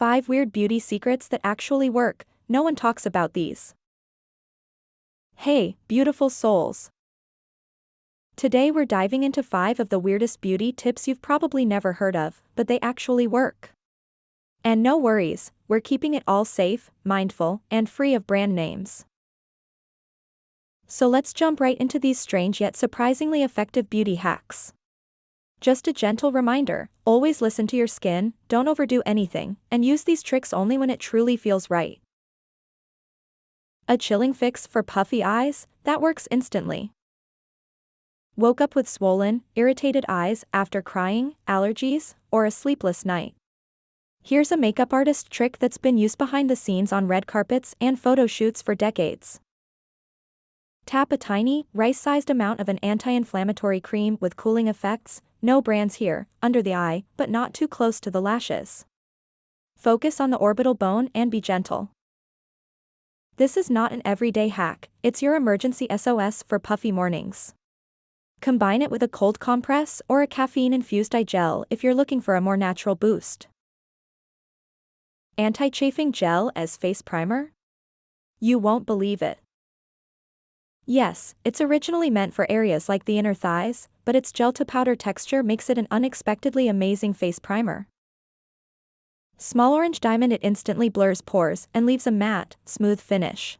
5 weird beauty secrets that actually work. No one talks about these. Hey, beautiful souls. Today we're diving into 5 of the weirdest beauty tips you've probably never heard of, but they actually work. And no worries, we're keeping it all safe, mindful, and free of brand names. So let's jump right into these strange yet surprisingly effective beauty hacks. Just a gentle reminder, always listen to your skin, don't overdo anything, and use these tricks only when it truly feels right. A chilling fix for puffy eyes? That works instantly. Woke up with swollen, irritated eyes after crying, allergies, or a sleepless night? Here's a makeup artist trick that's been used behind the scenes on red carpets and photo shoots for decades. Tap a tiny, rice-sized amount of an anti-inflammatory cream with cooling effects, no brands here, under the eye, but not too close to the lashes. Focus on the orbital bone and be gentle. This is not an everyday hack, it's your emergency SOS for puffy mornings. Combine it with a cold compress or a caffeine-infused eye gel if you're looking for a more natural boost. Anti-chafing gel as face primer? You won't believe it. Yes, it's originally meant for areas like the inner thighs, but its gel-to-powder texture makes it an unexpectedly amazing face primer. Small orange diamond. It instantly blurs pores and leaves a matte, smooth finish.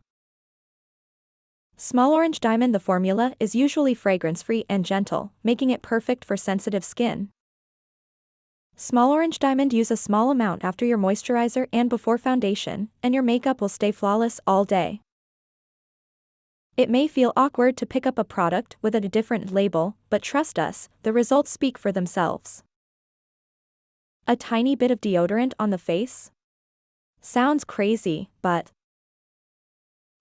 Small orange diamond. The formula is usually fragrance-free and gentle, making it perfect for sensitive skin. Small orange diamond. Use a small amount after your moisturizer and before foundation, and your makeup will stay flawless all day. It may feel awkward to pick up a product with a different label, but trust us, the results speak for themselves. A tiny bit of deodorant on the face? Sounds crazy, but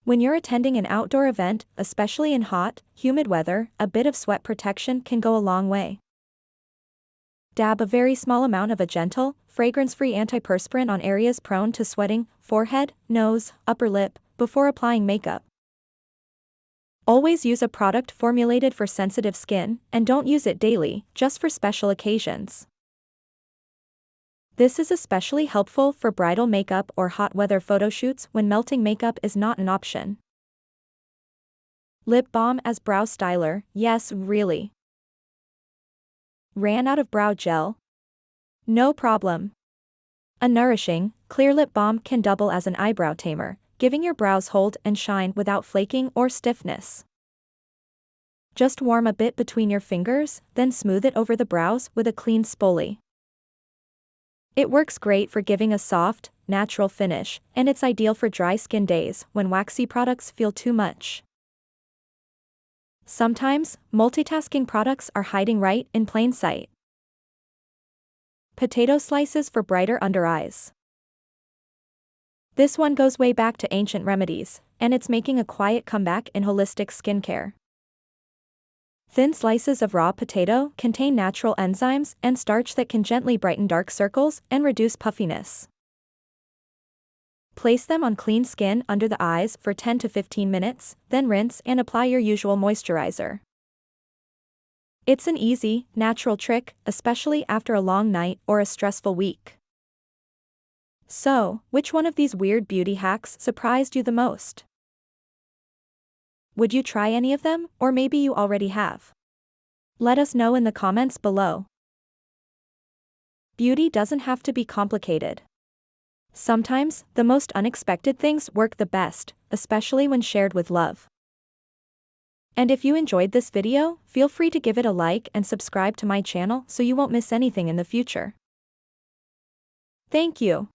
when you're attending an outdoor event, especially in hot, humid weather, a bit of sweat protection can go a long way. Dab a very small amount of a gentle, fragrance-free antiperspirant on areas prone to sweating, forehead, nose, upper lip, before applying makeup. Always use a product formulated for sensitive skin, and don't use it daily, just for special occasions. This is especially helpful for bridal makeup or hot weather photo shoots when melting makeup is not an option. Lip balm as brow styler? Yes, really. Ran out of brow gel? No problem. A nourishing, clear lip balm can double as an eyebrow tamer, giving your brows hold and shine without flaking or stiffness. Just warm a bit between your fingers, then smooth it over the brows with a clean spoolie. It works great for giving a soft, natural finish, and it's ideal for dry skin days when waxy products feel too much. Sometimes, multitasking products are hiding right in plain sight. Potato slices for brighter under eyes. This one goes way back to ancient remedies, and it's making a quiet comeback in holistic skincare. Thin slices of raw potato contain natural enzymes and starch that can gently brighten dark circles and reduce puffiness. Place them on clean skin under the eyes for 10 to 15 minutes, then rinse and apply your usual moisturizer. It's an easy, natural trick, especially after a long night or a stressful week. So, which one of these weird beauty hacks surprised you the most? Would you try any of them, or maybe you already have? Let us know in the comments below. Beauty doesn't have to be complicated. Sometimes, the most unexpected things work the best, especially when shared with love. And if you enjoyed this video, feel free to give it a like and subscribe to my channel so you won't miss anything in the future. Thank you.